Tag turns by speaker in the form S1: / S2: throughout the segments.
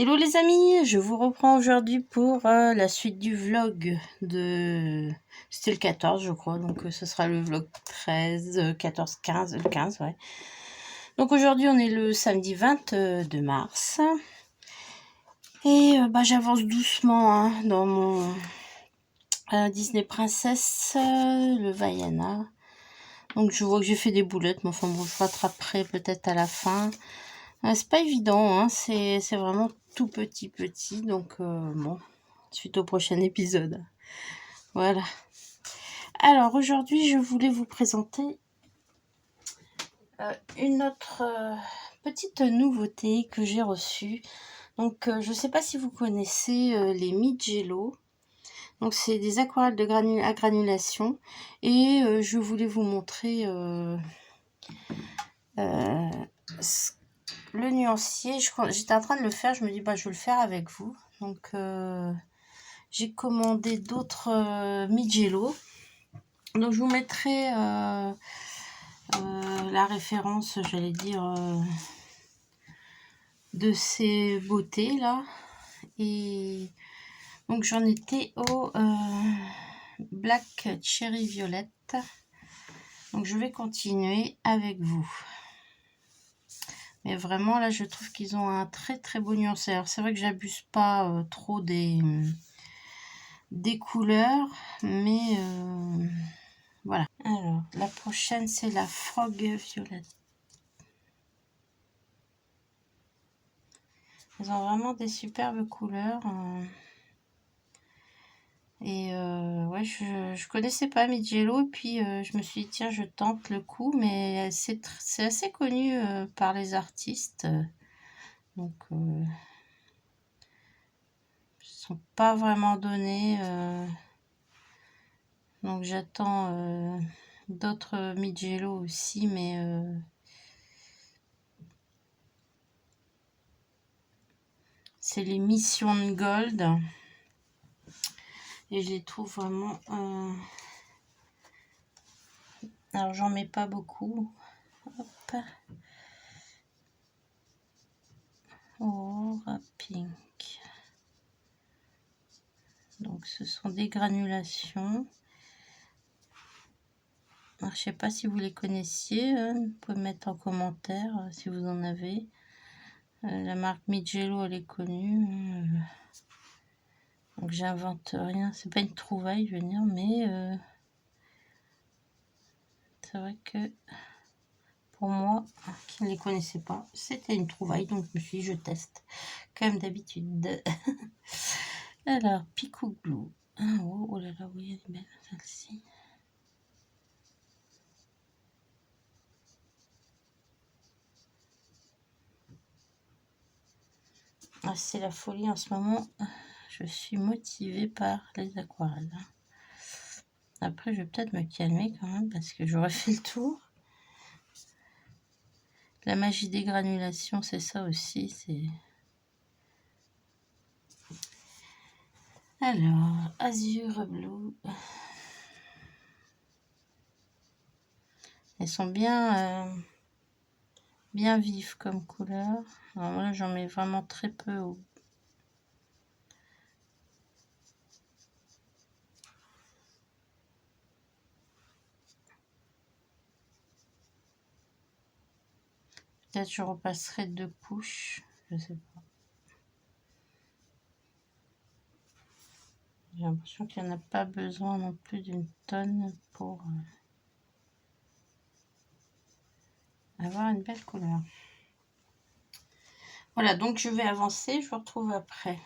S1: Hello les amis, je vous reprends aujourd'hui pour la suite du vlog de... C'était le 14 je crois, donc ce sera le vlog 13, 14, 15, le 15 ouais. Donc aujourd'hui on est le samedi 22 mars. Et j'avance doucement hein, dans mon Disney Princess, le Vaiana. Donc je vois que j'ai fait des boulettes, mais enfin bon je rattraperai peut-être à la fin. C'est pas évident, hein, c'est vraiment tout petit, donc bon, suite au prochain épisode. Voilà. Alors aujourd'hui, je voulais vous présenter une autre petite nouveauté que j'ai reçue. Donc je sais pas si vous connaissez les Mi-Gelo. Donc c'est des aquarelles de à granulation et je voulais vous montrer le nuancier. J'étais en train de le faire, je me dis je vais le faire avec vous. Donc j'ai commandé d'autres Mi-Gelo. Donc je vous mettrai la référence, j'allais dire, de ces beautés là. Et donc j'en étais au Black Cherry Violette. Donc je vais continuer avec vous. Mais vraiment là je trouve qu'ils ont un très beau nuancé. Alors c'est vrai que j'abuse pas trop des couleurs, mais voilà. Alors la prochaine c'est la Frog Violette. Ils ont vraiment des superbes couleurs. Et ouais, je connaissais pas Mi-Gelo. Et puis je me suis dit, tiens, je tente le coup. Mais c'est assez connu par les artistes. Donc, ils sont pas vraiment donnés. Donc, j'attends d'autres Mi-Gelo aussi. Mais c'est les Mission Gold. Et je les trouve vraiment... Alors, j'en mets pas beaucoup. Hop. Aura Pink. Donc, ce sont des granulations. Alors, je sais pas si vous les connaissiez. Vous pouvez mettre en commentaire si vous en avez. La marque Mi-Gelo, elle est connue. Donc, j'invente rien. C'est pas une trouvaille, je veux dire, mais c'est vrai que pour moi, qui ne les connaissait pas, c'était une trouvaille. Donc, je me suis dit, je teste. Comme d'habitude. Alors, Picou Glue. Oh là là, oui, elle est belle, celle-ci. Ah, c'est la folie en ce moment. Je suis motivée par les aquarelles. Après, je vais peut-être me calmer quand même parce que j'aurais fait le tour. La magie des granulations, c'est ça aussi. C'est alors Azure Blue. Elles sont bien bien vives comme couleur. Alors là, j'en mets vraiment très peu au... Peut-être je repasserai 2 couches, je sais pas. J'ai l'impression qu'il n'y en a pas besoin non plus d'une tonne pour avoir une belle couleur. Voilà, donc je vais avancer, je vous retrouve après.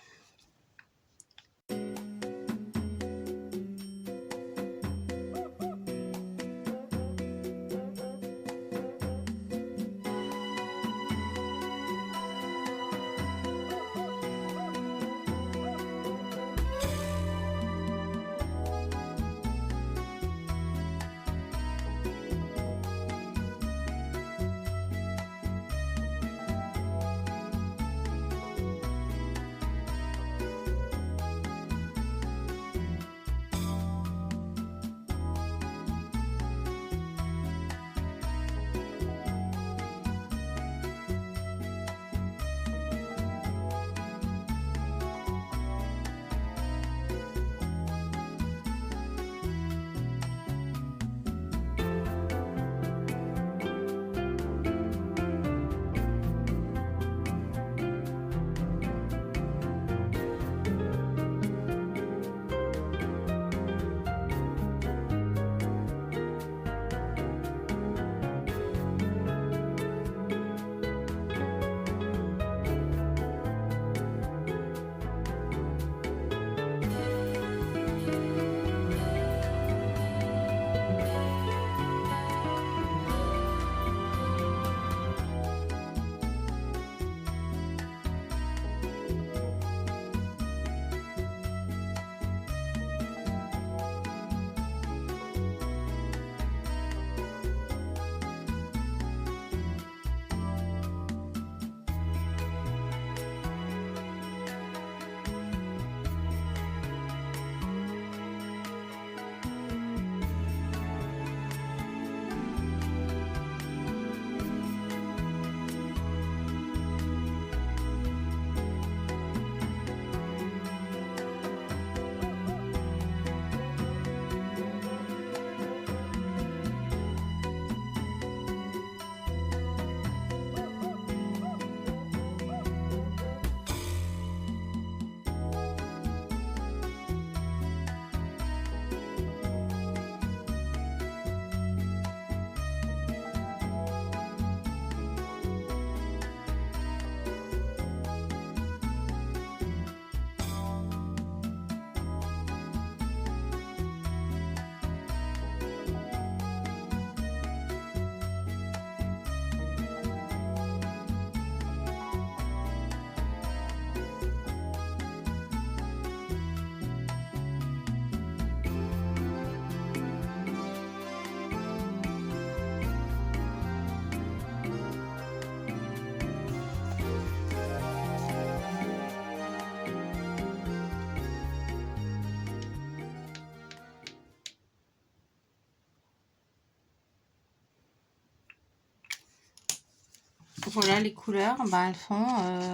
S1: voilà les couleurs, bah, elles sont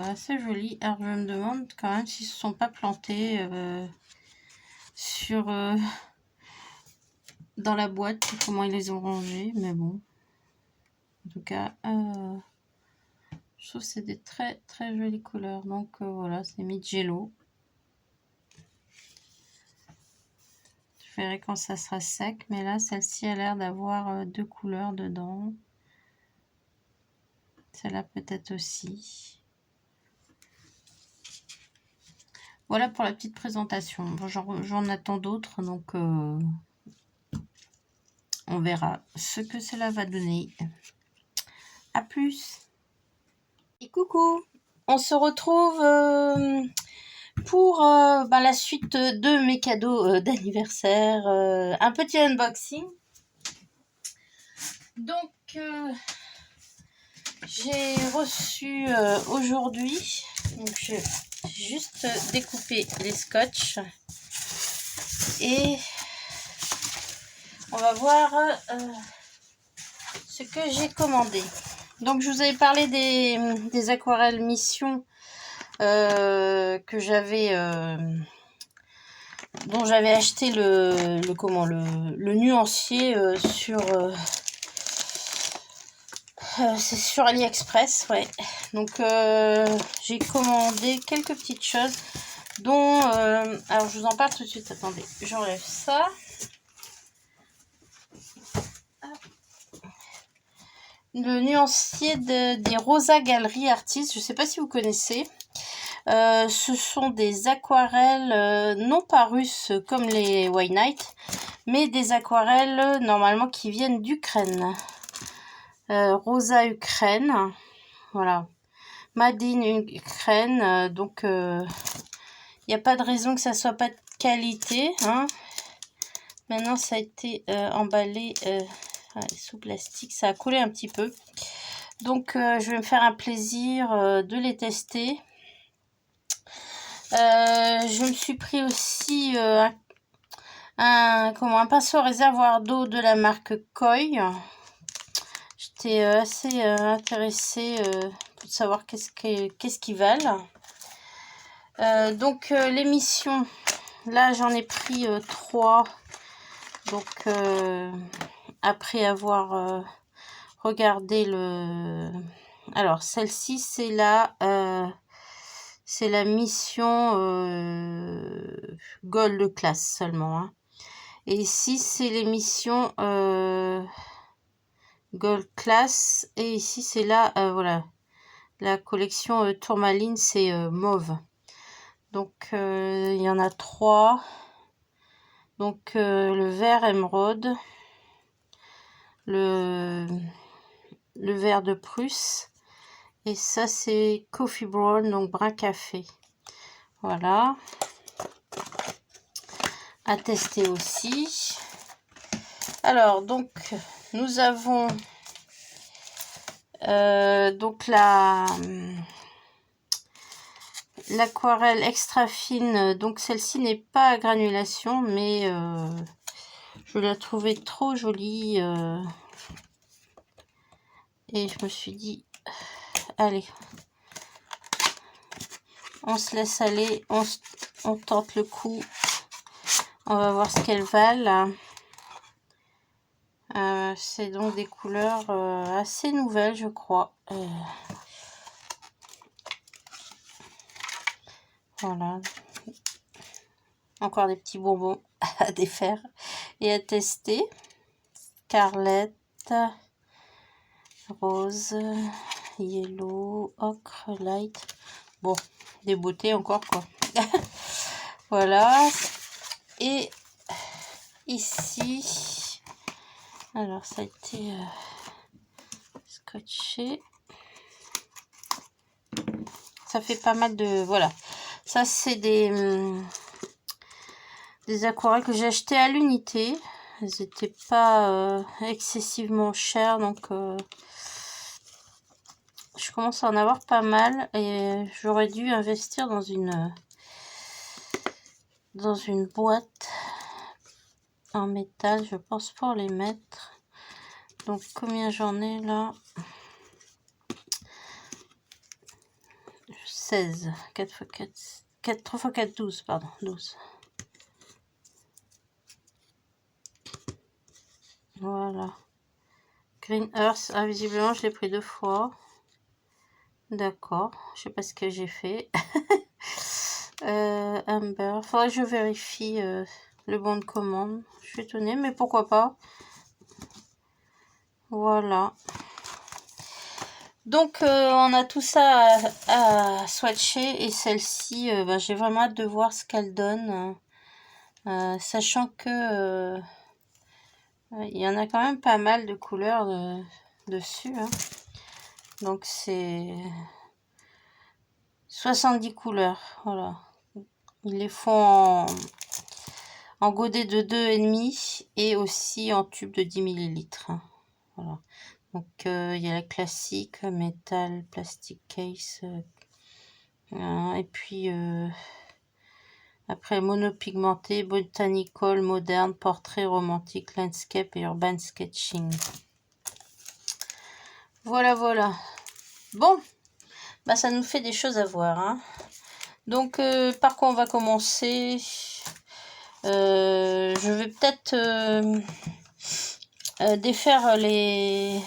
S1: assez jolies. Alors je me demande quand même s'ils ne se sont pas plantés sur dans la boîte, comment ils les ont rangés, mais bon. En tout cas, je trouve que c'est des très très jolies couleurs. Donc voilà, c'est Mijello. Je verrai quand ça sera sec, mais là celle-ci a l'air d'avoir 2 couleurs dedans. Celle-là peut-être aussi. Voilà pour la petite présentation. Bon, j'en attends d'autres, donc on verra ce que cela va donner. À plus. Et coucou, on se retrouve pour la suite de mes cadeaux d'anniversaire. Un petit unboxing. Donc, j'ai reçu aujourd'hui, donc je vais juste découper les scotch et on va voir ce que j'ai commandé. Donc je vous avais parlé des aquarelles mission que j'avais dont j'avais acheté le nuancier c'est sur AliExpress, ouais. Donc j'ai commandé quelques petites choses dont alors je vous en parle tout de suite. Attendez, j'enlève ça. Le nuancier des Rosa Gallery Artist, je ne sais pas si vous connaissez. Ce sont des aquarelles non pas russes comme les White Night, mais des aquarelles normalement qui viennent d'Ukraine. Rosa Ukraine, voilà. Made in Ukraine, donc il n'y a pas de raison que ça soit pas de qualité. Hein. Maintenant, ça a été emballé sous plastique, ça a collé un petit peu. Donc, je vais me faire un plaisir de les tester. Je me suis pris aussi un pinceau réservoir d'eau de la marque Koi. J'étais assez intéressée pour savoir qu'est-ce qu'ils valent. Donc l'émission, là j'en ai pris 3. Donc après avoir regardé alors celle-ci c'est la mission Gold Class seulement. Hein. Et ici c'est l'émission Gold Class. Et ici c'est voilà. La collection Tourmaline, c'est mauve. Donc, il y en a 3. Donc, le vert émeraude, le vert de Prusse. Et ça, c'est Coffee Brown, donc brun café. Voilà. À tester aussi. Alors, donc, nous avons donc l'aquarelle extra fine, donc celle-ci n'est pas à granulation, mais je la trouvais trop jolie et je me suis dit, allez, on se laisse aller, on tente le coup, on va voir ce qu'elles valent. C'est donc des couleurs assez nouvelles, je crois. Voilà. Encore des petits bonbons à défaire et à tester. Scarlett, rose, yellow, ocre, light. Bon, des beautés encore quoi. Voilà. Et ici, alors ça a été scotché. Ça fait pas mal de... Voilà. Ça, c'est des aquarelles que j'ai achetées à l'unité. Elles n'étaient pas excessivement chères. Donc, je commence à en avoir pas mal. Et j'aurais dû investir dans une boîte en métal, je pense, pour les mettre. Donc, combien j'en ai là? 16. 4 x 4, 4, 3 x 4, 12, pardon, 12. Voilà. Green Earth, ah, visiblement je l'ai pris 2 fois. D'accord, je sais pas ce que j'ai fait. Amber, faudrait que je vérifie le bon de commande. Je suis étonnée, mais pourquoi pas. Voilà. Donc on a tout ça à swatcher, et celle-ci, ben, j'ai vraiment hâte de voir ce qu'elle donne, sachant que il y en a quand même pas mal de couleurs dessus, hein. Donc c'est 70 couleurs, voilà. Ils les font en godet de 2,5 et aussi en tube de 10 ml. Voilà. Donc il y a la classique, métal, plastic case, et puis après monopigmenté, botanical, moderne, portrait, romantique, landscape et urban sketching. Voilà, voilà. Bon, bah ça nous fait des choses à voir, hein. Donc par quoi on va commencer? Je vais peut-être défaire les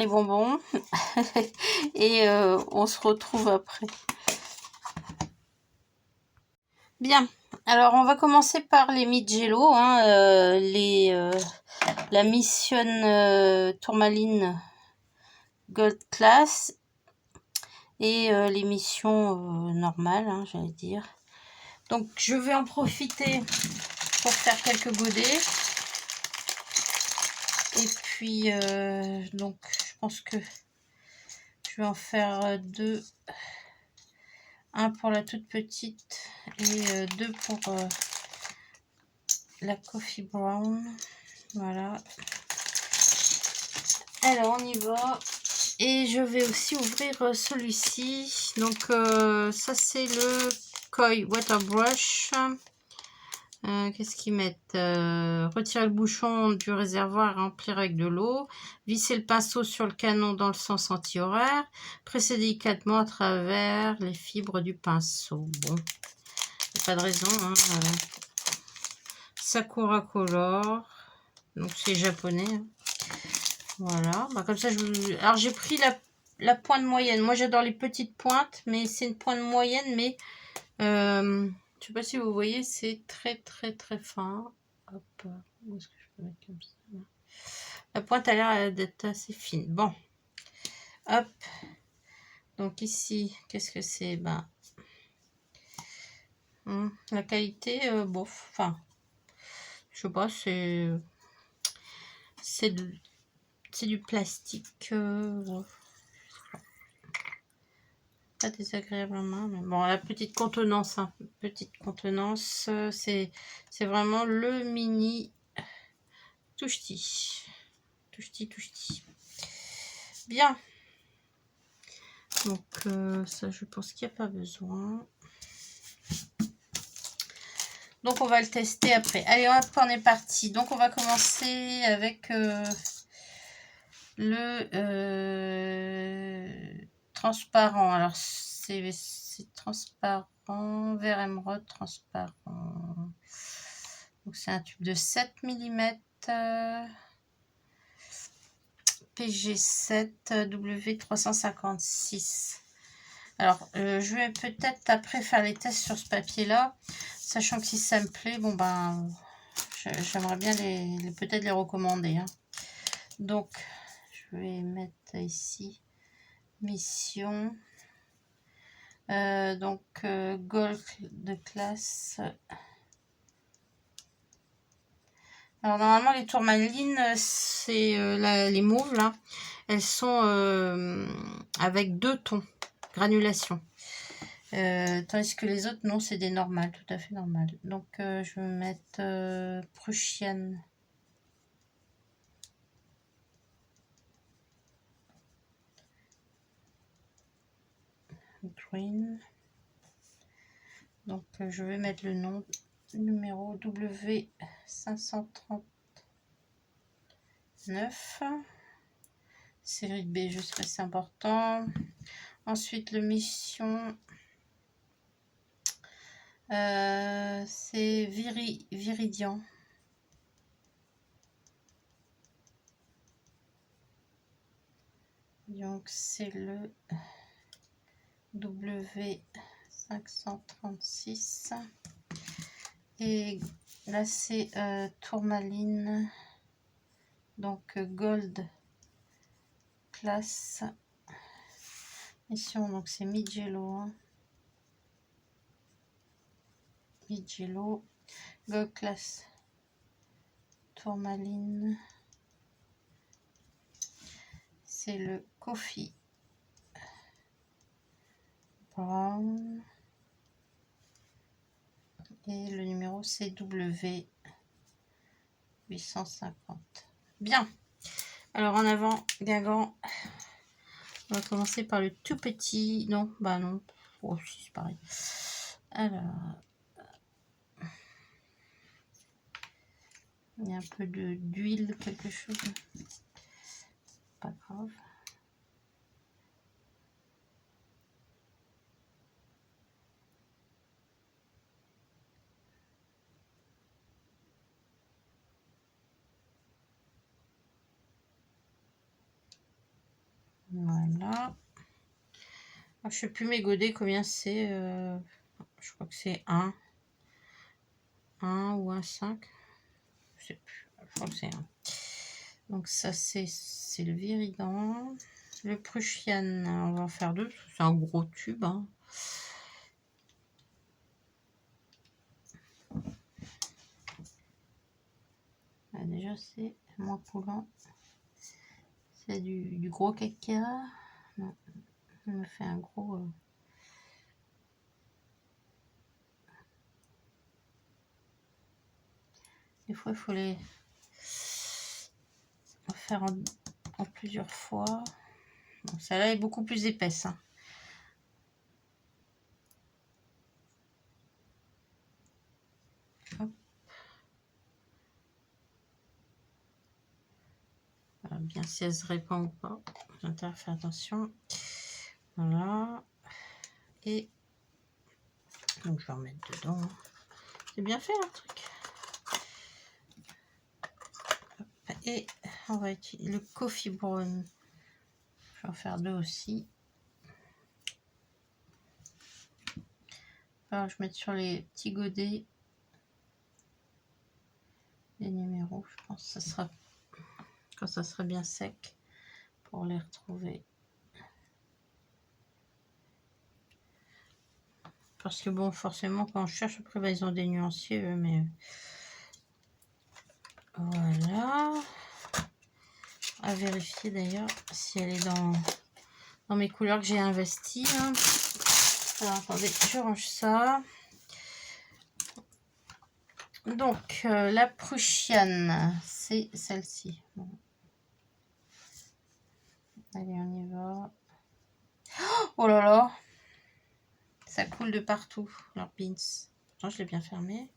S1: bonbons et on se retrouve après. Bien, alors on va commencer par les Mijello, hein, la Mission Tourmaline Gold Class et les missions normales, hein, j'allais dire. Donc je vais en profiter pour faire quelques godets. Et puis donc je pense que je vais en faire 2. Un pour la toute petite et 2 pour la Coffee Brown. Voilà. Alors on y va. Et je vais aussi ouvrir celui-ci. Donc ça c'est le Koi Water Brush. Qu'est-ce qu'ils mettent? Retirer le bouchon du réservoir et remplir avec de l'eau. Visser le pinceau sur le canon dans le sens anti-horaire. Presser délicatement à travers les fibres du pinceau. Bon, pas de raison, hein. Sakura Color. Donc c'est japonais, hein. Voilà, bah, comme ça alors j'ai pris la pointe moyenne. Moi j'adore les petites pointes, mais c'est une pointe moyenne, mais je sais pas si vous voyez, c'est très très très fin. Hop, où est-ce que je peux mettre comme ça? La pointe a l'air d'être assez fine. Bon, hop. Donc ici, qu'est-ce que c'est? Ben, la qualité, bof. Enfin, je sais pas, c'est du plastique. Pas désagréable en main, mais bon, la petite contenance, hein, petite contenance, c'est vraiment le mini toucheti. Toucheti. Bien. Donc ça, je pense qu'il n'y a pas besoin. Donc on va le tester après. Allez, hop, on est parti. Donc on va commencer avec le transparent. Alors c'est transparent, vert émeraude transparent. Donc c'est un tube de 7 mm. PG7 W356. Alors je vais peut-être après faire les tests sur ce papier là, sachant que si ça me plaît, bon ben j'aimerais bien peut-être les recommander, hein. Donc je vais mettre ici mission, donc Gold de classe. Alors normalement les tourmalines, c'est les mauves là, elles sont avec 2 tons granulation, tandis que les autres non, c'est des normales, tout à fait normales. Donc je vais mettre Prussian. Green. Donc je vais mettre le nom, numéro W539, série B, je sais pas si c'est important. Ensuite, le mission, c'est Viridian. Donc, c'est le W536. Et là, c'est tourmaline. Donc, Gold classe. Mission, donc c'est Mijello. Hein. Mijello. Gold class. Tourmaline. C'est le Coffee Brown. Et le numéro c'est W850. Bien. Alors en avant, Guingamp. On va commencer par le tout petit. Non, bah non. Oh, si, c'est pareil. Alors. Il y a un peu d'huile, quelque chose. Pas grave. Voilà. Je ne sais plus mes godets combien c'est. Je crois que c'est 1 ou 1,5. Je sais plus. Je crois que c'est 1. Donc ça c'est le Viridian. Le Prussian, on va en faire 2. C'est un gros tube. Hein. Ah, déjà c'est moins coulant. C'est du gros caca. Non. On me fait un gros... Des fois, il faut les faire en plusieurs fois. Donc, celle-là est beaucoup plus épaisse. Hein. Voilà, bien si elle se répand ou pas. J'ai intérêt à faire attention. Voilà. Et donc, je vais en mettre dedans. C'est bien fait, un truc. Et on va utiliser le Coffee Brown. Je vais en faire 2 aussi. Alors, je vais mettre sur les petits godets les numéros. Je pense que ça sera quand ça sera bien sec pour les retrouver. Parce que bon, forcément, quand on cherche, après, bah, ils ont des nuanciers, eux, mais... Voilà. À vérifier d'ailleurs si elle est dans mes couleurs que j'ai investies. Hein. Alors, attendez, je range ça. Donc, la Prussian, c'est celle-ci. Bon. Allez, on y va. Oh là là! Ça coule de partout, leur pins. Non, je l'ai bien fermé.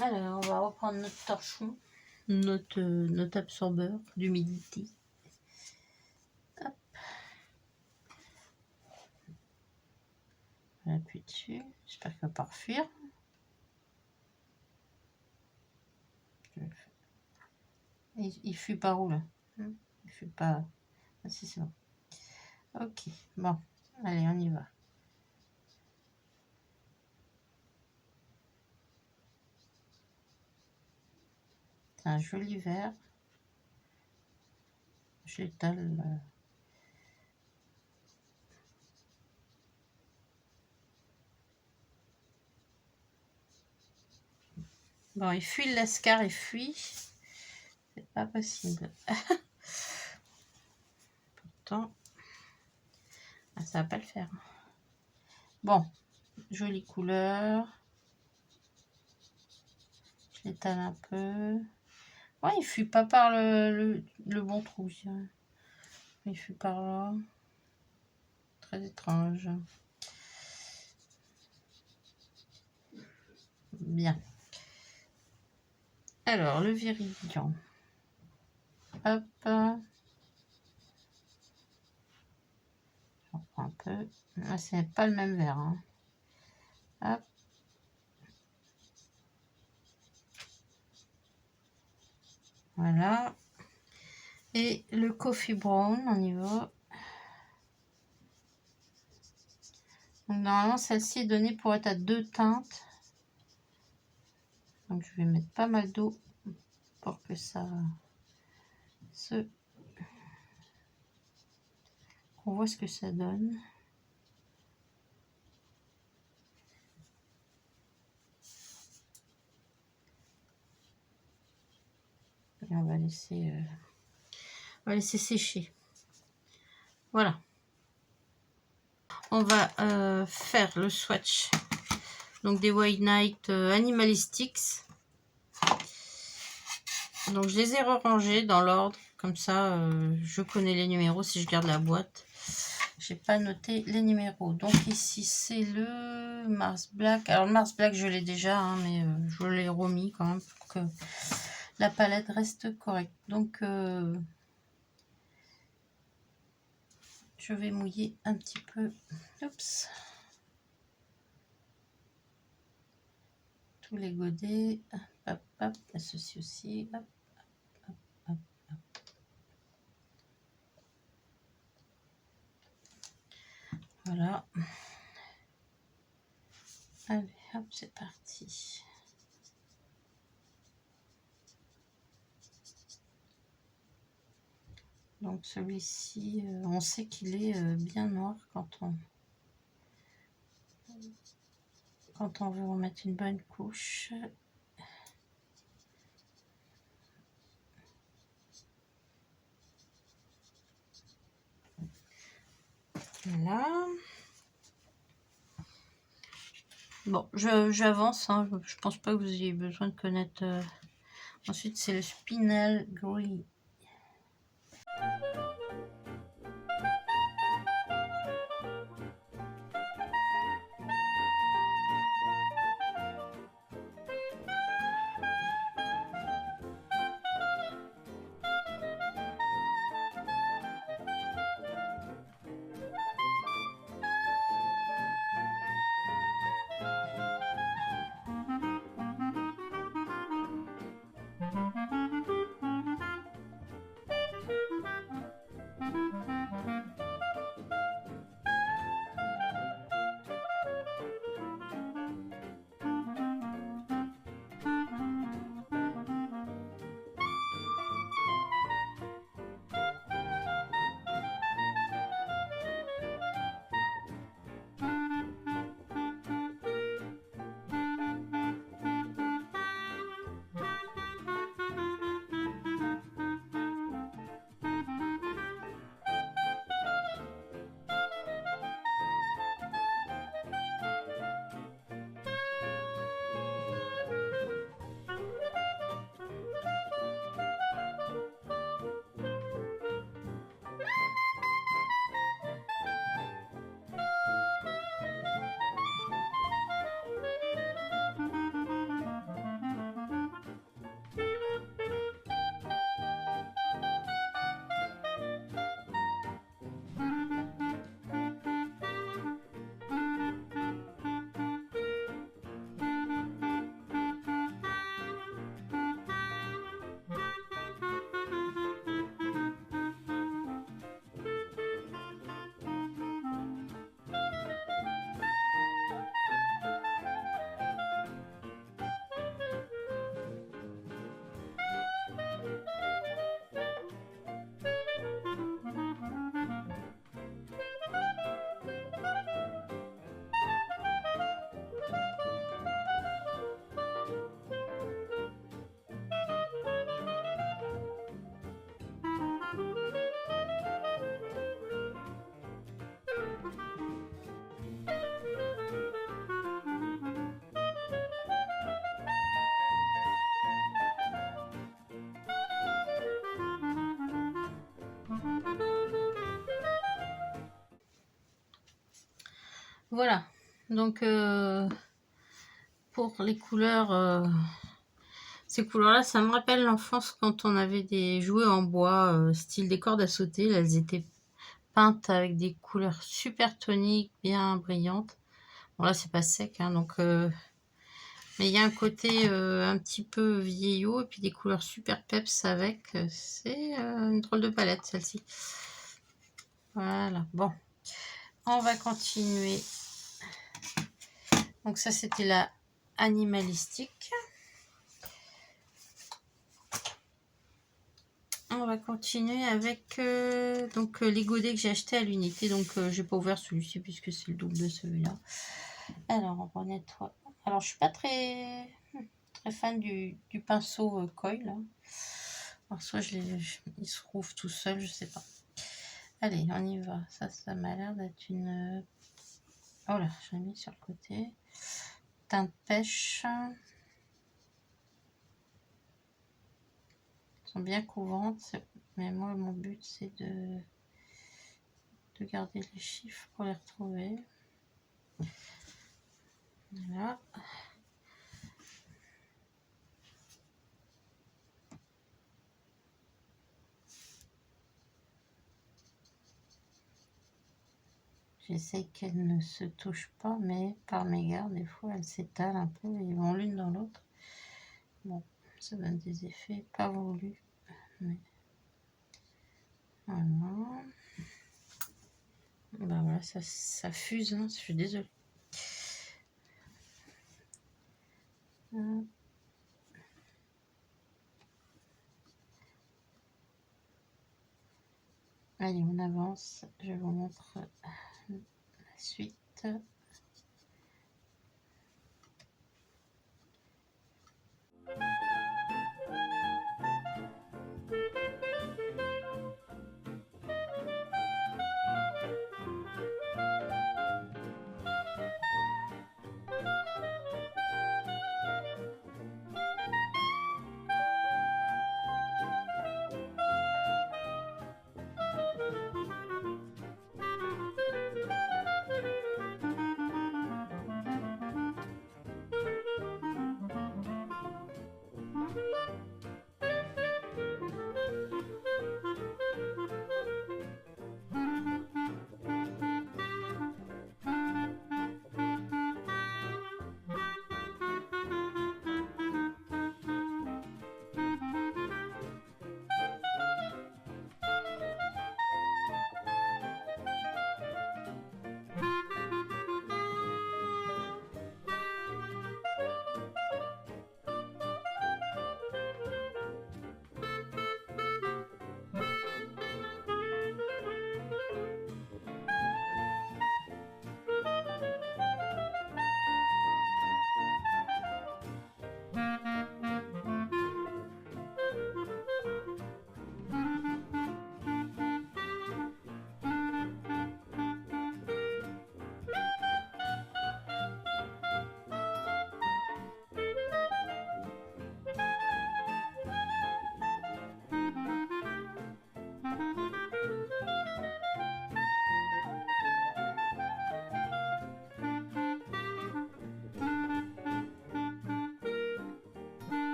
S1: Alors, on va reprendre notre torchon, notre absorbeur d'humidité. Hop. On appuie dessus. J'espère qu'il ne va pas refuir. Il fuit par où là? Il fuit pas. Ah si, c'est bon. Ok, bon. Allez, on y va. C'est un joli verre. Je l'étale. Bon, il fuit le lascar, il fuit. C'est pas possible. Pourtant, ça va pas le faire. Bon, jolie couleur. Je l'étale un peu. Ouais, il fuit pas par le bon trou, je dirais. Il fuit par là. Très étrange. Bien. Alors, le Viridian. Hop. Ah, c'est pas le même vert. Hein. Hop. Voilà. Et le coffee brown, on y va. Donc, normalement, celle-ci est donnée pour être à 2 teintes. Donc, je vais mettre pas mal d'eau pour que ça qu'on voit ce que ça donne. Et on va laisser sécher. Voilà. On va faire le swatch. Donc des White Night Animalistics. Donc je les ai rangés dans l'ordre. Comme ça, je connais les numéros si je garde la boîte. J'ai pas noté les numéros. Donc ici, c'est le Mars Black. Alors le Mars Black, je l'ai déjà, hein, mais je l'ai remis quand même pour que la palette reste correcte. Donc je vais mouiller un petit peu. Oups. Tous les godets. Hop, hop, ceci aussi. Hop, hop, hop, hop. Voilà. Allez, hop, c'est parti. Donc celui-ci, on sait qu'il est bien noir quand on veut remettre une bonne couche. Voilà. Bon, j'avance, hein, je pense pas que vous ayez besoin de connaître. Ensuite, c'est le Spinel Green. Voilà, donc pour les couleurs, ces couleurs-là, ça me rappelle l'enfance quand on avait des jouets en bois, style des cordes à sauter. Là, elles étaient peinte avec des couleurs super toniques, bien brillantes. Bon là c'est pas sec, hein, donc mais il y a un côté un petit peu vieillot et puis des couleurs super peps avec. C'est une drôle de palette celle-ci. Voilà, bon. On va continuer. Donc ça c'était la animalistique. On va continuer avec donc les godets que j'ai acheté à l'unité. Donc j'ai pas ouvert celui-ci puisque c'est le double de celui-là. Alors on nettoie. Alors je suis pas très fan du pinceau coil. Là. Alors soit il se rouvre tout seul, je sais pas. Allez, on y va. Ça m'a l'air d'être une... Oh là, je l'ai mis sur le côté. Teinte pêche. Elles sont bien couvrantes. Mais moi, mon but, c'est de garder les chiffres pour les retrouver. Voilà. J'essaye qu'elles ne se touchent pas, mais par mégarde, des fois, elles s'étalent un peu et vont l'une dans l'autre. Bon, ça donne des effets pas voulus. Mais... Voilà. Ben voilà, ça fuse, hein, je suis désolée. Allez, on avance. Je vous montre la suite.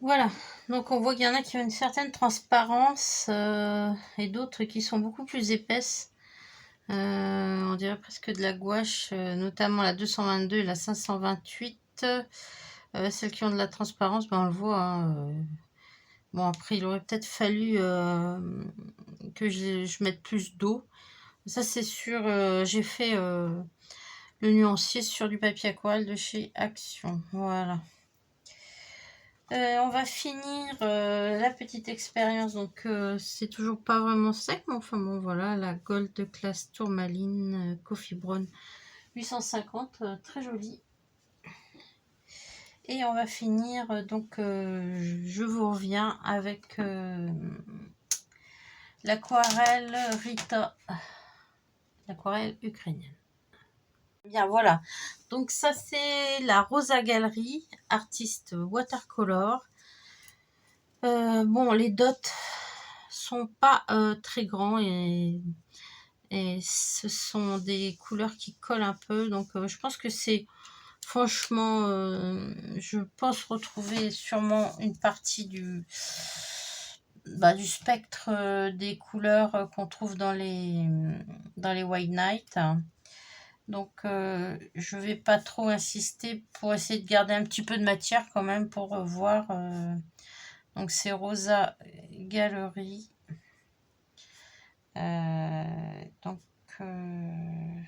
S1: Voilà, donc on voit qu'il y en a qui ont une certaine transparence et d'autres qui sont beaucoup plus épaisses. On dirait presque de la gouache, notamment la 222 et la 528. Celles qui ont de la transparence, ben on le voit. Hein, bon, après, il aurait peut-être fallu que je mette plus d'eau. Ça, c'est sûr, j'ai fait le nuancier sur du papier aquarelle de chez Action. Voilà. On va finir la petite expérience. Donc, c'est toujours pas vraiment sec, mais enfin bon, voilà, la Gold Class Tourmaline Coffee Brown 850, très jolie. Et on va finir, donc, je vous reviens avec l'aquarelle Rita, l'aquarelle ukrainienne. Bien, voilà. Donc, ça, c'est la Rosa Gallery, artiste watercolor. Bon, les dots, sont pas très grands et ce sont des couleurs qui collent un peu. Donc je pense que c'est franchement, je pense retrouver sûrement une partie du spectre des couleurs qu'on trouve dans les White Night. Donc je vais pas trop insister pour essayer de garder un petit peu de matière quand même pour voir. Donc c'est Rosa Gallery. Donc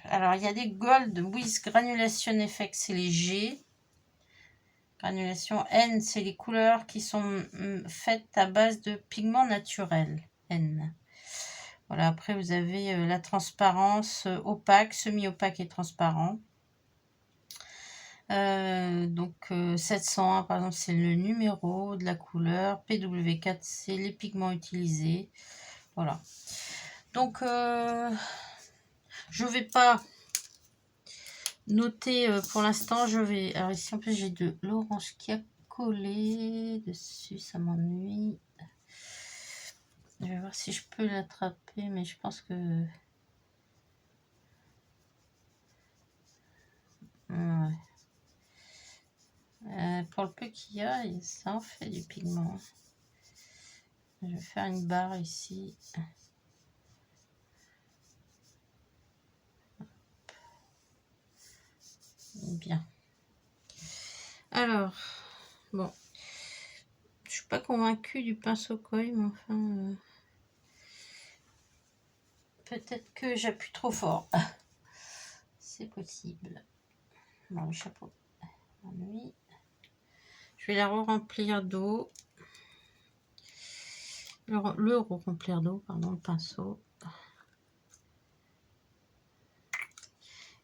S1: alors il y a des Gold with Granulation Effect, c'est les G. Granulation N, c'est les couleurs qui sont faites à base de pigments naturels. N. Voilà, après vous avez la transparence opaque, semi-opaque et transparent. Donc 701 par exemple, c'est le numéro de la couleur. PW4, c'est les pigments utilisés. Voilà. Donc je vais pas noter pour l'instant. Je vais. Alors ici en plus j'ai de l'orange qui a collé dessus, ça m'ennuie. Je vais voir si je peux l'attraper, mais je pense que ouais. Pour le peu qu'il y a, ça en fait du pigment. Je vais faire une barre ici. Bien. Alors, bon. Je suis pas convaincue du pinceau koi, mais enfin... peut-être que j'appuie trop fort. C'est possible. Bon, le chapeau. Oui. Je vais la re-remplir d'eau. Le re-remplir d'eau, pardon, le pinceau.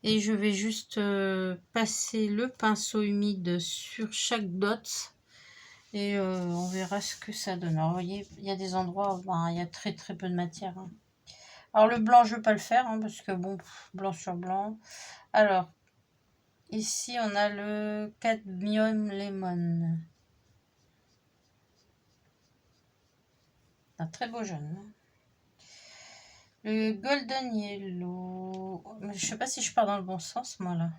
S1: Et je vais juste passer le pinceau humide sur chaque dot. Et on verra ce que ça donne. Alors, vous voyez, il y a des endroits où il y a très très peu de matière. Hein. Alors, le blanc, je ne vais pas le faire, hein, parce que bon, blanc sur blanc. Alors, ici, on a le Cadmium Lemon. Un très beau jaune. Hein. Le Golden Yellow. Je sais pas si je pars dans le bon sens, moi, là.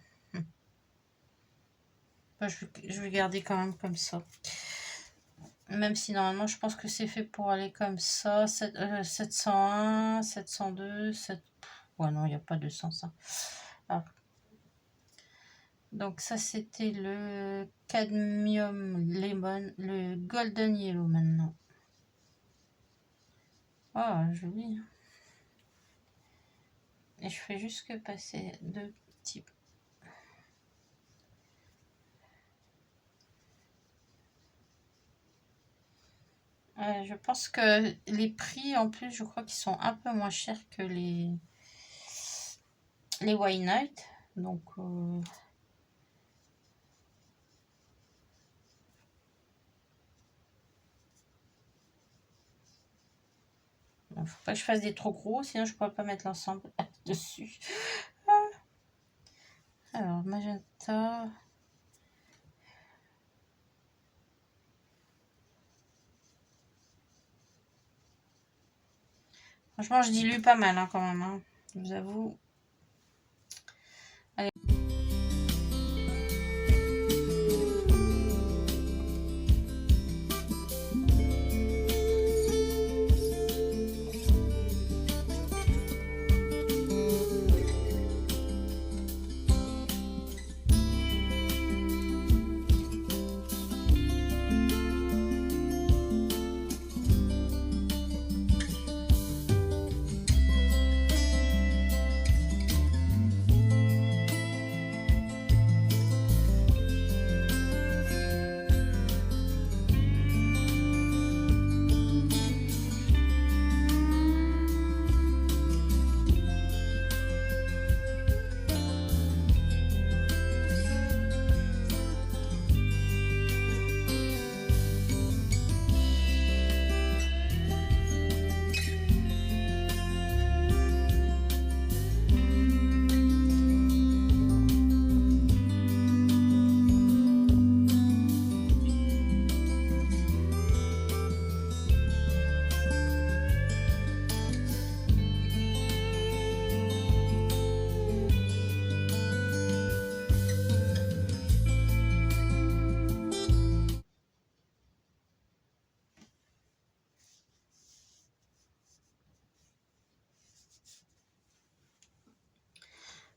S1: Enfin, je vais garder quand même comme ça. Même si normalement, je pense que c'est fait pour aller comme ça. 701, 702, 7... Ouais, non, il n'y a pas de sens. Hein. Alors, donc ça, c'était le Cadmium Lemon. Le Golden Yellow, maintenant. Oh, joli. Et je fais juste que passer deux petits... je pense que les prix, en plus, je crois qu'ils sont un peu moins chers que les White Night. Donc, il faut pas que je fasse des trop gros, sinon je pourrais pas mettre l'ensemble dessus. Alors, magenta. Franchement, je dilue pas mal hein, quand même, hein, je vous avoue. Allez.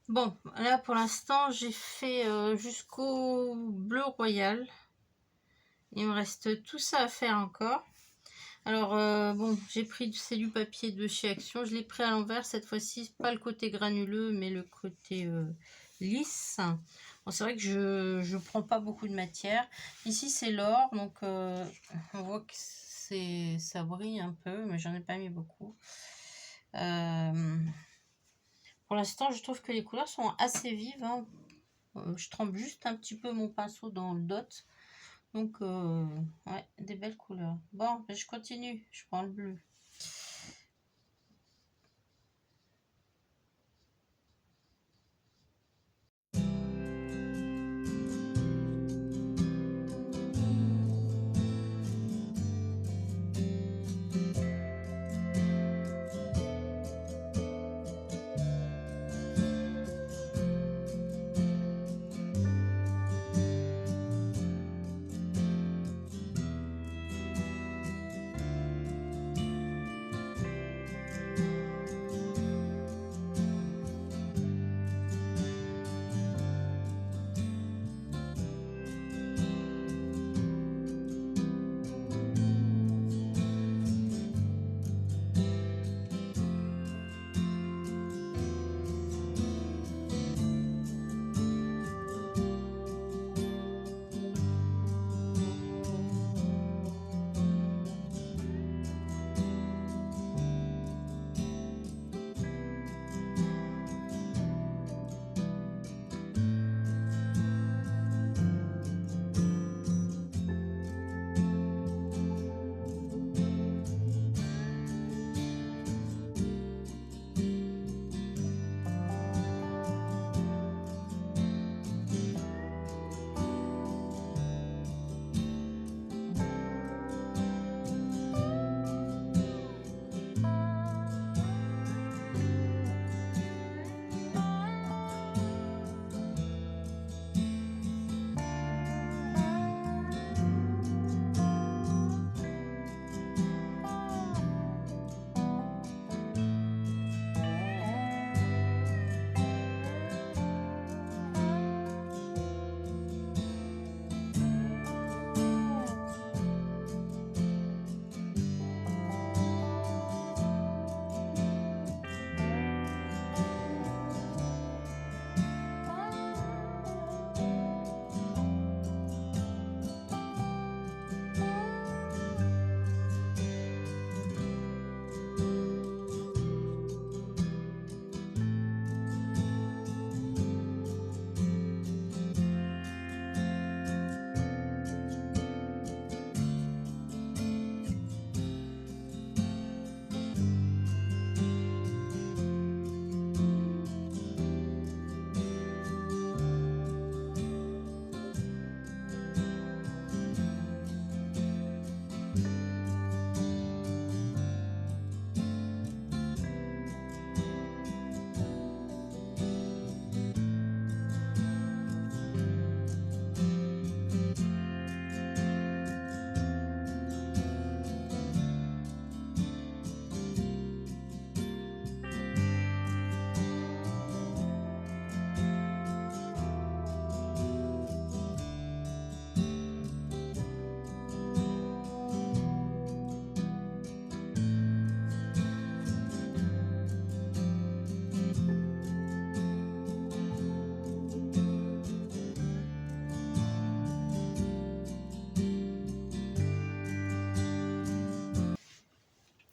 S1: Bon, là pour l'instant j'ai fait jusqu'au bleu royal. Il me reste tout ça à faire encore. Alors bon, j'ai pris c'est du papier de chez Action. Je l'ai pris à l'envers cette fois-ci, pas le côté granuleux mais le côté lisse. Bon, c'est vrai que je prends pas beaucoup de matière. Ici c'est l'or, donc on voit que ça brille un peu, mais j'en ai pas mis beaucoup. Pour l'instant, je trouve que les couleurs sont assez vives, hein. Je trempe juste un petit peu mon pinceau dans le dot. Donc, ouais, des belles couleurs. Bon, je continue. Je prends le bleu.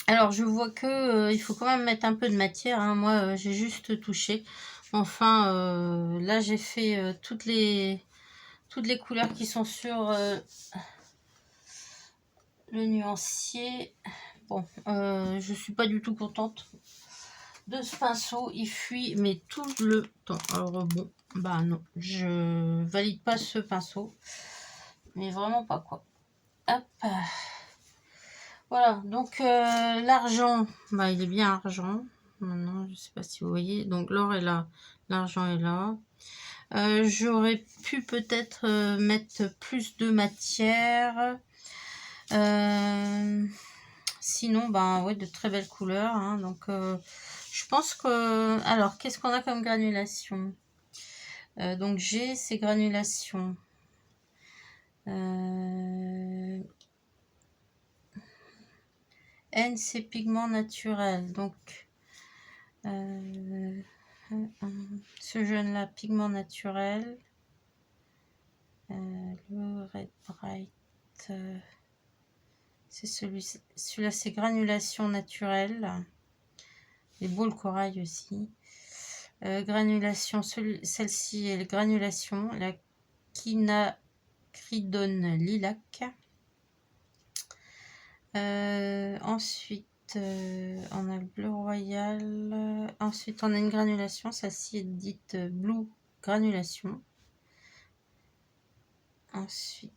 S1: Alors, je vois que il faut quand même mettre un peu de matière, hein. Moi, j'ai juste touché. Enfin, là, j'ai fait toutes les couleurs qui sont sur le nuancier. Bon, je suis pas du tout contente de ce pinceau. Il fuit, mais tout le temps. Alors, bon, bah non, je valide pas ce pinceau. Mais vraiment pas, quoi. Hop. Voilà, donc l'argent, bah, il est bien argent. Maintenant, je sais pas si vous voyez. Donc l'or est là, l'argent est là. J'aurais pu peut-être mettre plus de matière. Sinon, ben ouais, de très belles couleurs, hein. Donc Je pense que... Alors, qu'est-ce qu'on a comme granulation? Donc, j'ai ces granulations. N, c'est pigment naturel. Donc, ce jaune-là, pigment naturel. Le Red Bright, c'est celui-là, c'est granulation naturelle. Les boules corail aussi. Granulation, celle-ci est la granulation, la quinacridone lilac. Ensuite, on a le bleu royal. Ensuite, on a une granulation, celle-ci est dite blue granulation. Ensuite,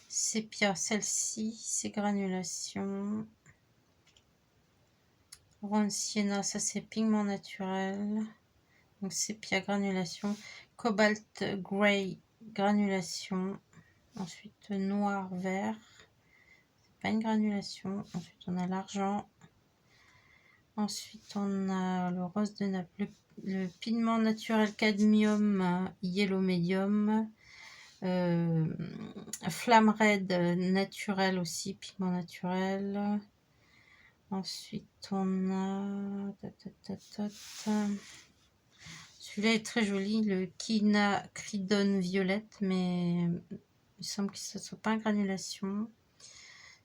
S1: sépia, celle-ci, c'est granulation. Ron sienna, ça c'est pigment naturel. Donc sépia, granulation. Cobalt grey, granulation. Ensuite, noir vert, c'est pas une granulation. Ensuite, on a l'argent. Ensuite, on a le rose de Naples, le pigment naturel cadmium yellow medium. Flamme red naturel aussi, pigment naturel. Ensuite, on a... Celui-là est très joli, le quinacridone violette, mais il semble que ce ne soit pas une granulation.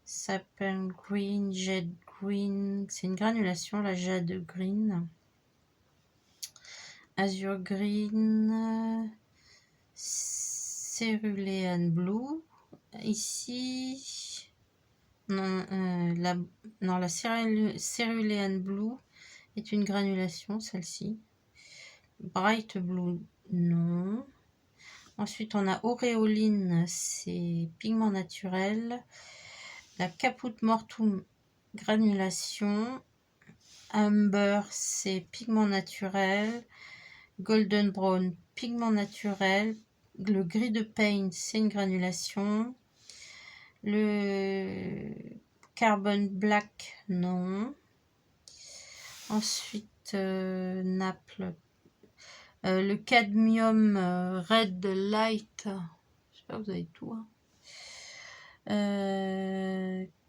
S1: Sapin green, jade green, c'est une granulation, la jade green. Azure green, cerulean blue. Ici, non, la cerulean blue est une granulation, celle-ci. Bright blue, non. Ensuite, on a auréoline, c'est pigment naturel. La caput mortum, granulation. Amber, c'est pigment naturel. Golden brown, pigment naturel. Le gris de Payne, c'est une granulation. Le carbon black, non. Ensuite, Naples. Le cadmium red light. J'espère que vous avez tout. Hein.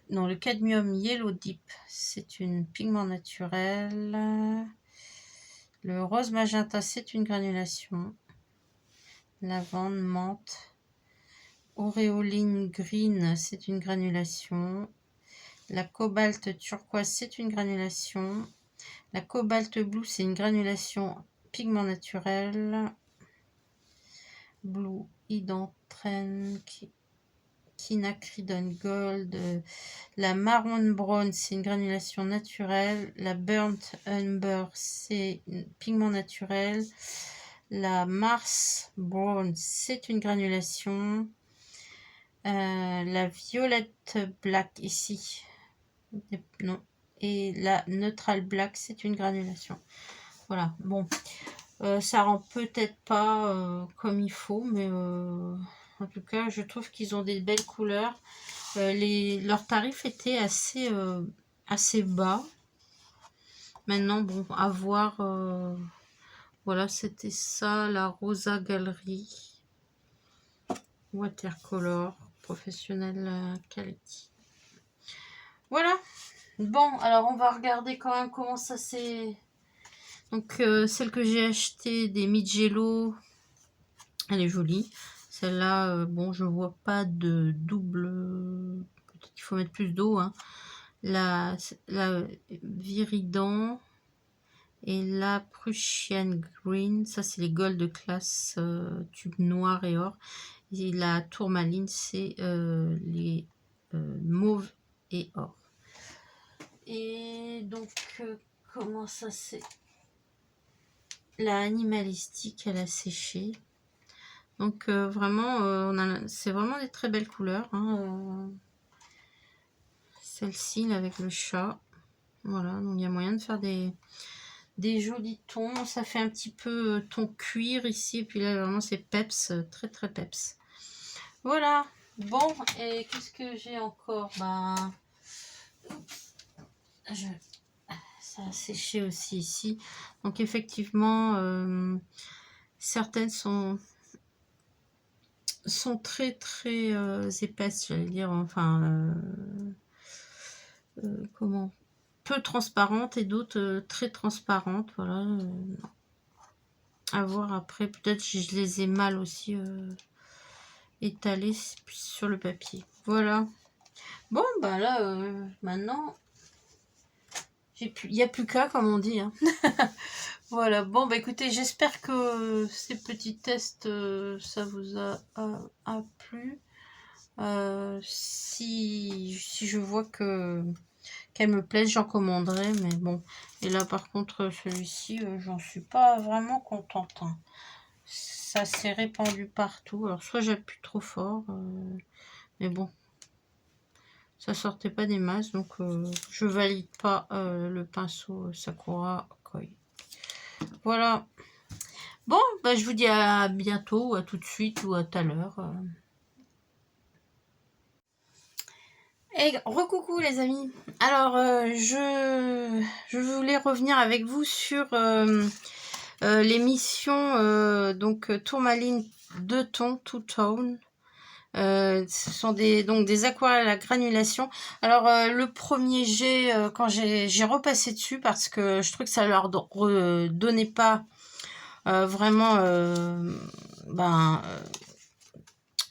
S1: Non, le cadmium yellow deep, c'est une pigment naturel. Le rose magenta, c'est une granulation. Lavande, menthe. Auréoline green, c'est une granulation. La cobalt turquoise, c'est une granulation. La cobalt blue, c'est une granulation pigment naturel. Blue Hydranthène, quinacridone gold. La marron brown, c'est une granulation naturelle. La burnt umber, c'est un pigment naturel. La Mars brown, c'est une granulation. La violette black ici, non. Et la neutral black, c'est une granulation. Voilà, bon. Ça rend peut-être pas comme il faut, mais en tout cas, je trouve qu'ils ont des belles couleurs. Leurs tarifs étaient assez bas. Maintenant, bon, à voir. Voilà, c'était ça, la Rosa Galerie Watercolor Professionnel Quality. Voilà. Bon, alors on va regarder quand même comment ça s'est... Donc, celle que j'ai achetée des Mijello, elle est jolie. Celle-là, bon, je vois pas de double. Peut-être qu'il faut mettre plus d'eau. Hein. La Viridan et la Prussian Green. Ça, c'est les Gold Class tube noir et or. Et la Tourmaline, c'est les mauve et or. Et donc, comment ça c'est? La animalistique, elle a séché. Donc vraiment, c'est vraiment des très belles couleurs. Hein, celle-ci, avec le chat. Voilà, donc il y a moyen de faire des jolis tons. Ça fait un petit peu ton cuir ici. Et puis là, vraiment, c'est peps, très très peps. Voilà. Bon, et qu'est-ce que j'ai encore? Ben, Ça a séché aussi ici. Donc effectivement, certaines sont très très épaisses, j'allais dire, enfin, comment, peu transparentes, et d'autres très transparentes, voilà. À voir après, peut-être je les ai mal aussi étalées sur le papier. Voilà. Bon, bah là, maintenant, il n'y a plus qu'à, comme on dit, hein. Voilà, bon, bah écoutez, j'espère que ces petits tests, ça vous a plu. Si je vois qu'elle me plaise, j'en commanderai, mais bon. Et là, par contre, celui-ci, j'en suis pas vraiment contente, hein. Ça s'est répandu partout. Alors, soit j'appuie trop fort, mais bon, ça sortait pas des masses, donc je valide pas le pinceau Sakura Koi. Voilà. Bon, bah, je vous dis à bientôt, ou à tout de suite, ou à tout à l'heure. Et recoucou les amis. Alors, je voulais revenir avec vous sur l'émission donc Tourmaline 2 tons, 2 tone. Ce sont donc des aquarelles à granulation. Alors le premier jet, quand j'ai repassé dessus parce que je trouve que ça leur donnait pas vraiment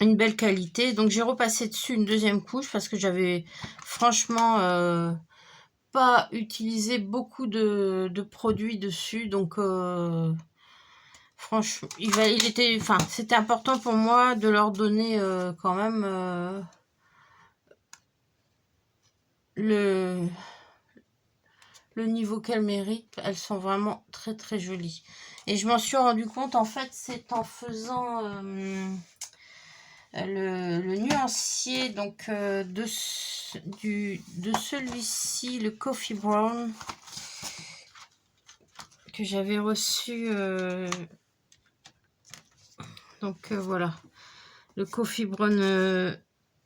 S1: une belle qualité. Donc j'ai repassé dessus une deuxième couche parce que j'avais franchement pas utilisé beaucoup de produits dessus. Donc franchement, c'était important pour moi de leur donner quand même le niveau qu'elles méritent. Elles sont vraiment très très jolies. Et je m'en suis rendu compte, en fait, c'est en faisant le nuancier donc de celui-ci, le Coffee Brown, que j'avais reçu. Donc voilà, le Coffee Brown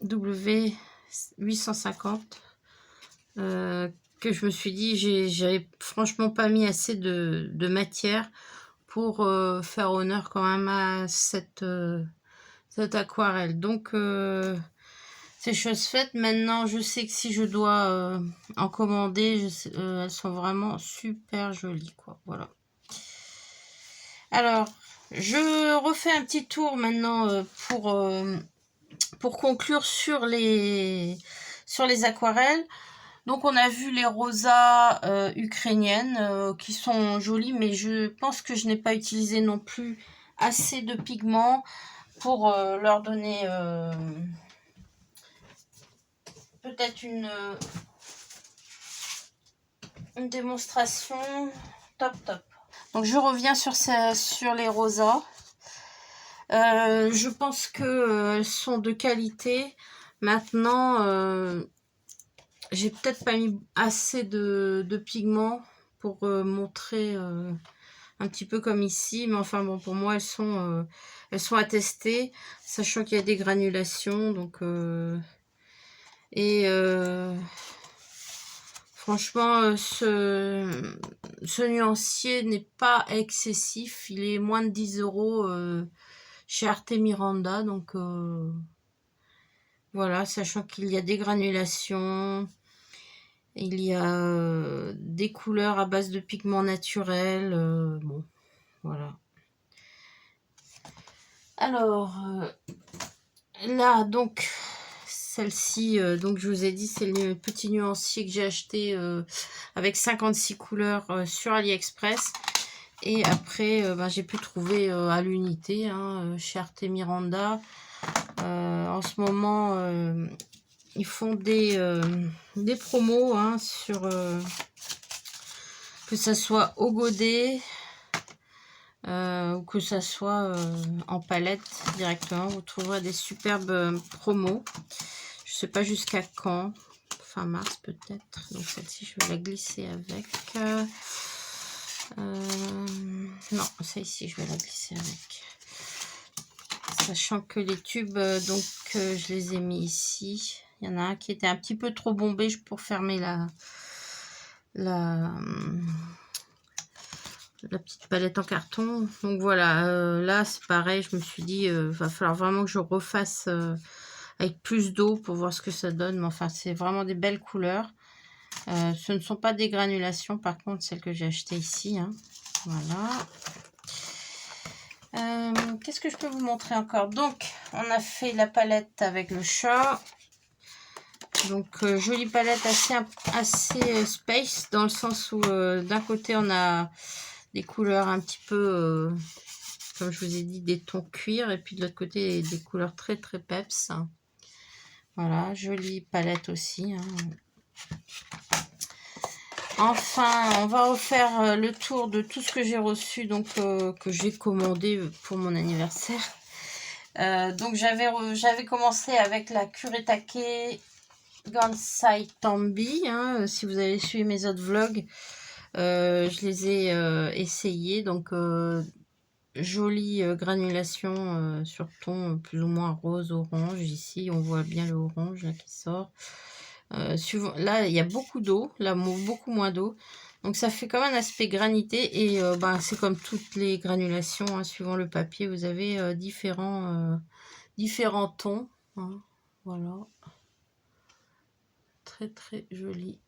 S1: W850. Que je me suis dit, j'avais franchement pas mis assez de matière pour faire honneur quand même à cette aquarelle. Donc c'est chose faite. Maintenant, je sais que si je dois en commander, elles sont vraiment super jolies, quoi. Voilà. Alors, je refais un petit tour maintenant pour conclure sur les aquarelles. Donc on a vu les rosas ukrainiennes qui sont jolies, mais je pense que je n'ai pas utilisé non plus assez de pigments pour leur donner peut-être une démonstration top. Donc je reviens sur les rosas. Je pense qu'elles sont de qualité. Maintenant, j'ai peut-être pas mis assez de pigments pour montrer un petit peu comme ici, mais enfin bon, pour moi elles sont à tester, sachant qu'il y a des granulations. Donc franchement, ce nuancier n'est pas excessif. Il est moins de 10 € chez Arte Miranda. Donc voilà, sachant qu'il y a des granulations, il y a des couleurs à base de pigments naturels. Bon, voilà. Alors, là, donc, celle-ci, donc je vous ai dit, c'est le petit nuancier que j'ai acheté avec 56 couleurs sur AliExpress. Et après, j'ai pu trouver à l'unité chez Arte Miranda. En ce moment, ils font des promos sur que ça soit au godet ou que ça soit en palette directement. Vous trouverez des superbes promos. Je sais pas jusqu'à quand, fin mars peut-être. Donc celle-ci, je vais la glisser avec. Non, celle-ci, je vais la glisser avec. Sachant que les tubes, donc je les ai mis ici. Il y en a un qui était un petit peu trop bombé pour fermer la petite palette en carton. Donc voilà, là c'est pareil, je me suis dit, va falloir vraiment que je refasse avec plus d'eau pour voir ce que ça donne. Mais enfin, c'est vraiment des belles couleurs. Ce ne sont pas des granulations, par contre, celles que j'ai achetées ici. Hein. Voilà. Qu'est-ce que je peux vous montrer encore? Donc, on a fait la palette avec le chat. Donc, jolie palette assez space, dans le sens où d'un côté, on a des couleurs un petit peu, comme je vous ai dit, des tons cuir. Et puis de l'autre côté, des couleurs très très peps. Voilà, jolie palette aussi. Hein. Enfin, on va refaire le tour de tout ce que j'ai reçu, donc que j'ai commandé pour mon anniversaire. Donc j'avais commencé avec la Kuretake Gansai Tambi. Hein, si vous avez suivi mes autres vlogs, je les ai essayés. Donc jolie granulation sur ton plus ou moins rose orange. Ici on voit bien le orange là, qui sort. Là il y a beaucoup d'eau, là beaucoup moins d'eau, donc ça fait comme un aspect granité. Et c'est comme toutes les granulations, hein, suivant le papier vous avez différents tons. Hein, voilà, très très joli.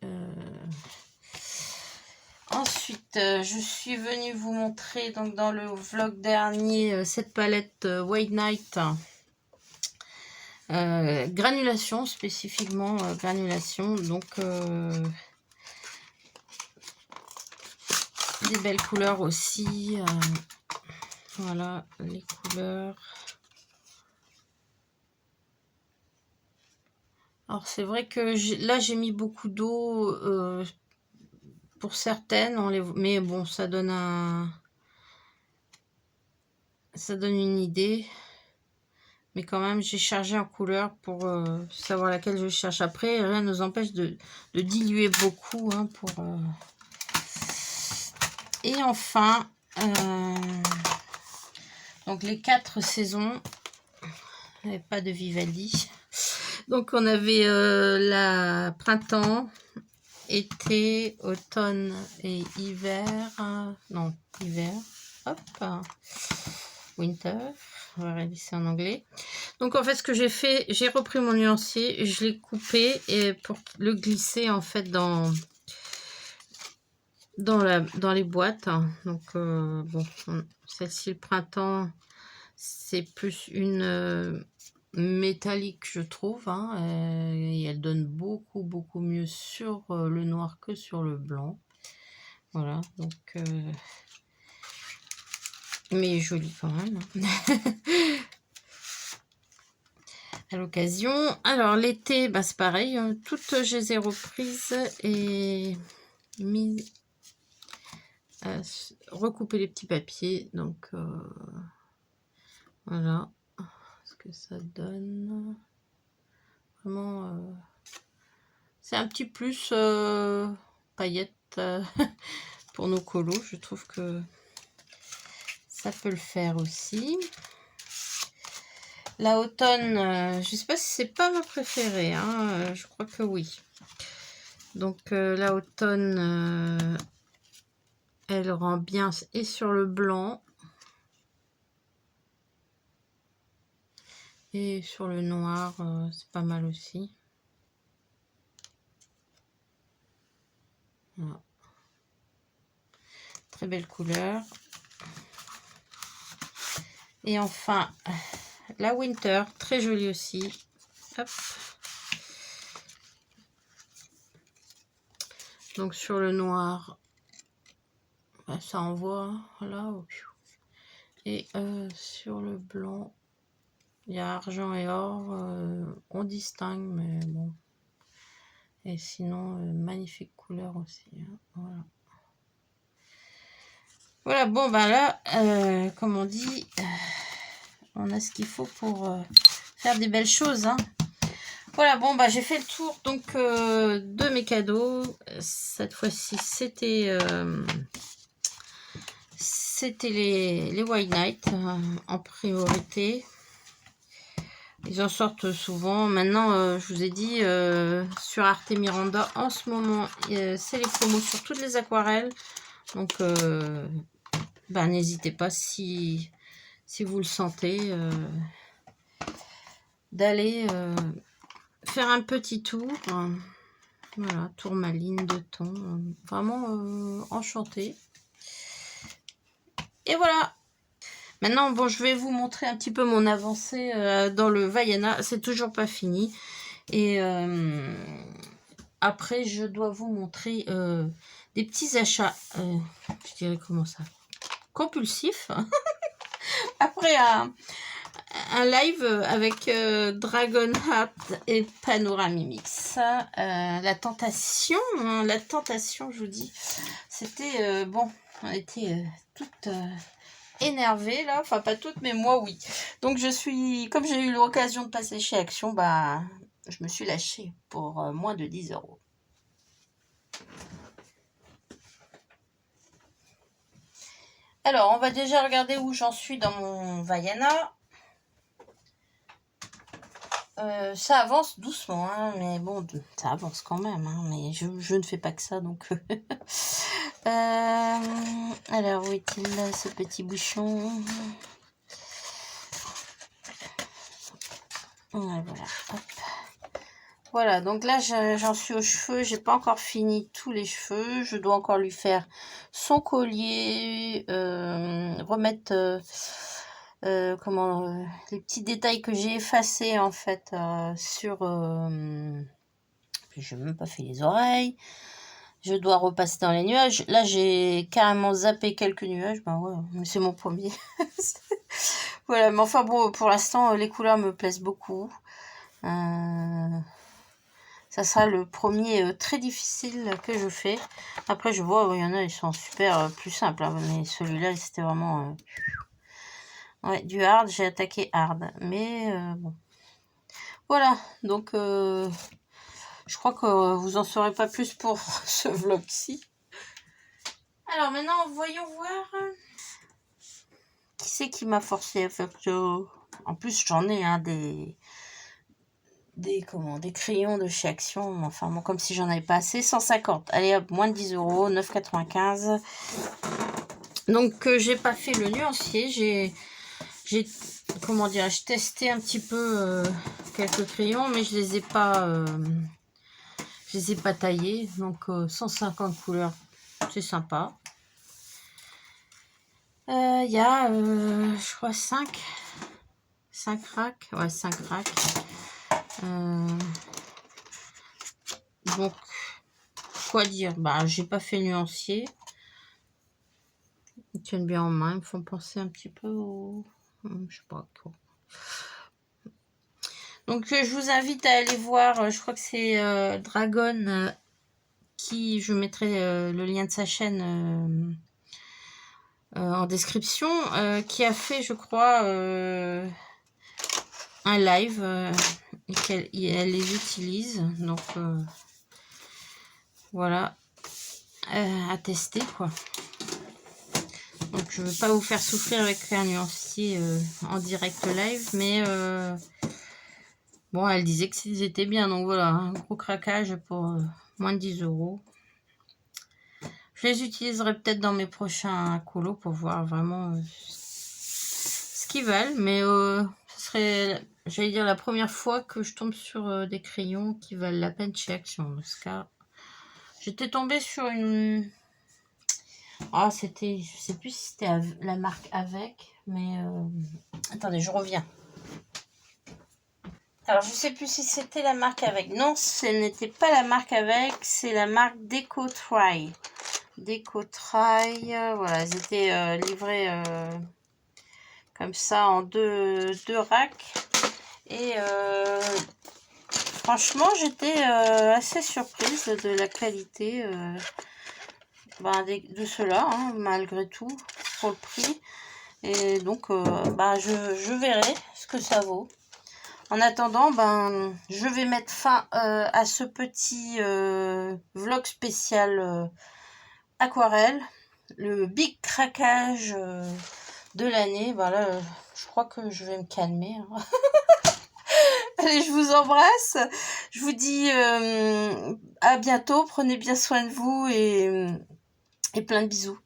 S1: Ensuite, je suis venue vous montrer donc dans le vlog dernier cette palette White Night. Granulation, spécifiquement granulation. Donc, des belles couleurs aussi. Voilà les couleurs. Alors, c'est vrai que là, j'ai mis beaucoup d'eau pour certaines. Mais bon, ça donne une idée. Mais quand même, j'ai chargé en couleur pour savoir laquelle je cherche après. Rien ne nous empêche de diluer beaucoup. Hein, Et enfin, donc les 4 saisons. Il n'y avait pas de Vivaldi. Donc on avait la printemps, été, automne et hiver. Non, hiver. Hop. Winter. On va regarder ça en anglais. Donc en fait, ce que j'ai fait, j'ai repris mon nuancier, je l'ai coupé et pour le glisser en fait dans les boîtes. Donc bon, celle-ci le printemps, c'est plus une métallique, je trouve. Hein, et elle donne beaucoup mieux sur le noir que sur le blanc. Voilà, donc mais jolie quand même. À l'occasion. Alors l'été, c'est pareil, toutes je les ai reprises et mis recouper les petits papiers. Donc voilà ce que ça donne. Vraiment, c'est un petit plus paillettes pour nos colos. Je trouve que ça peut le faire aussi. La automne, je sais pas si c'est pas ma préférée, hein, je crois que oui. Donc la automne, elle rend bien et sur le blanc et sur le noir, c'est pas mal aussi. Voilà. Très belle couleur. Et enfin, la Winter, très jolie aussi. Hop. Donc sur le noir, ça envoie, voilà. Et sur le blanc, il y a argent et or, on distingue, mais bon. Et sinon, magnifique couleur aussi. Hein, voilà. Voilà, bon, là, comme on dit, on a ce qu'il faut pour faire des belles choses. Hein. Voilà, bon, j'ai fait le tour donc de mes cadeaux. Cette fois-ci, c'était les White Night en priorité. Ils en sortent souvent. Maintenant, je vous ai dit, sur Arte Miranda, en ce moment, c'est les promos sur toutes les aquarelles. Donc, bah, n'hésitez pas si vous le sentez, d'aller faire un petit tour. Voilà, tourmaline de thon. Vraiment enchantée. Et voilà. Maintenant, bon, je vais vous montrer un petit peu mon avancée dans le Vaiana. C'est toujours pas fini. Et après, je dois vous montrer des petits achats. Je dirais comment ça? Compulsifs. Après un live avec Dragon Heart et Panoramimix. La tentation, hein, je vous dis. C'était, bon, on était toutes... énervée là, enfin pas toutes mais moi oui. Donc comme j'ai eu l'occasion de passer chez Action, bah je me suis lâchée pour moins de 10 €. Alors on va déjà regarder où j'en suis dans mon Vaiana. Ça avance doucement, hein, mais bon, ça avance quand même, hein, mais je ne fais pas que ça, donc... alors, où est-il, ce petit bouchon? Voilà, hop. Voilà, donc là, j'en suis aux cheveux. J'ai pas encore fini tous les cheveux. Je dois encore lui faire son collier, remettre... les petits détails que j'ai effacés en fait sur puis je n'ai même pas fait les oreilles. Je dois repasser dans les nuages. Là j'ai carrément zappé quelques nuages. Ben ouais, mais c'est mon premier. Voilà, mais enfin bon, pour l'instant les couleurs me plaisent beaucoup. Ça sera le premier très difficile que je fais. Après je vois, il y en a, ils sont super plus simples, hein, mais celui-là c'était vraiment... ouais, du hard, j'ai attaqué hard. Mais bon. Voilà, donc je crois que vous en saurez pas plus pour ce vlog-ci. Alors maintenant, voyons voir qui c'est qui m'a forcé à faire ça. En plus, j'en ai des crayons de chez Action. Enfin, bon, comme si j'en avais pas assez. 150. Allez hop, moins de 10 €, 9,95. Donc, j'ai pas fait le nuancier. J'ai comment dirais-je, testé un petit peu quelques crayons, mais je les ai pas taillés. Donc 150 couleurs, c'est sympa. Il y a je crois 5 racks. Ouais, 5 racks. Donc quoi dire, bah j'ai pas fait nuancier. Ils tiennent bien en main, ils me font penser un petit peu au... je sais pas quoi. Donc je vous invite à aller voir, je crois que c'est Dragon, qui je mettrai le lien de sa chaîne en description, qui a fait, je crois, un live et elle les utilise. Donc voilà, à tester quoi. Donc je ne veux pas vous faire souffrir avec un nuancier en direct live, mais bon, elle disait que c'était étaient bien, donc voilà, un gros craquage pour moins de 10 €. Je les utiliserai peut-être dans mes prochains colos pour voir vraiment ce qu'ils valent, mais ce serait, j'allais dire, la première fois que je tombe sur des crayons qui valent la peine chez Action. Dans ce cas, j'étais tombée sur une... Ah, c'était... Je sais plus si c'était la marque Avec, mais... Attendez, je reviens. Alors, je sais plus si c'était la marque Avec. Non, ce n'était pas la marque Avec, c'est la marque Deco-Try. Deco-Try, voilà, ils étaient livrés comme ça en deux racks. Et franchement, j'étais assez surprise de la qualité de ceux-là, hein, malgré tout, pour le prix. Et donc, je verrai ce que ça vaut. En attendant, je vais mettre fin à ce petit vlog spécial aquarelle. Le big craquage de l'année. Voilà, je crois que je vais me calmer. Hein. Allez, je vous embrasse. Je vous dis à bientôt. Prenez bien soin de vous et plein de bisous.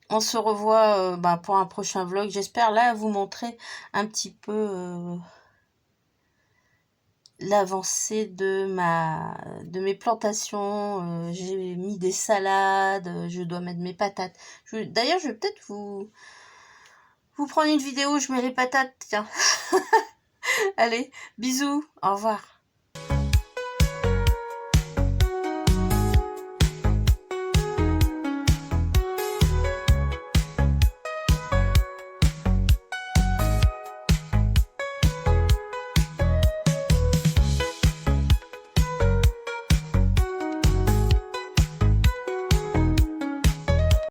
S1: On se revoit pour un prochain vlog. J'espère là vous montrer un petit peu l'avancée de mes plantations. J'ai mis des salades. Je dois mettre mes patates. D'ailleurs, je vais peut-être vous prendre une vidéo où je mets les patates. Tiens. Allez, bisous. Au revoir.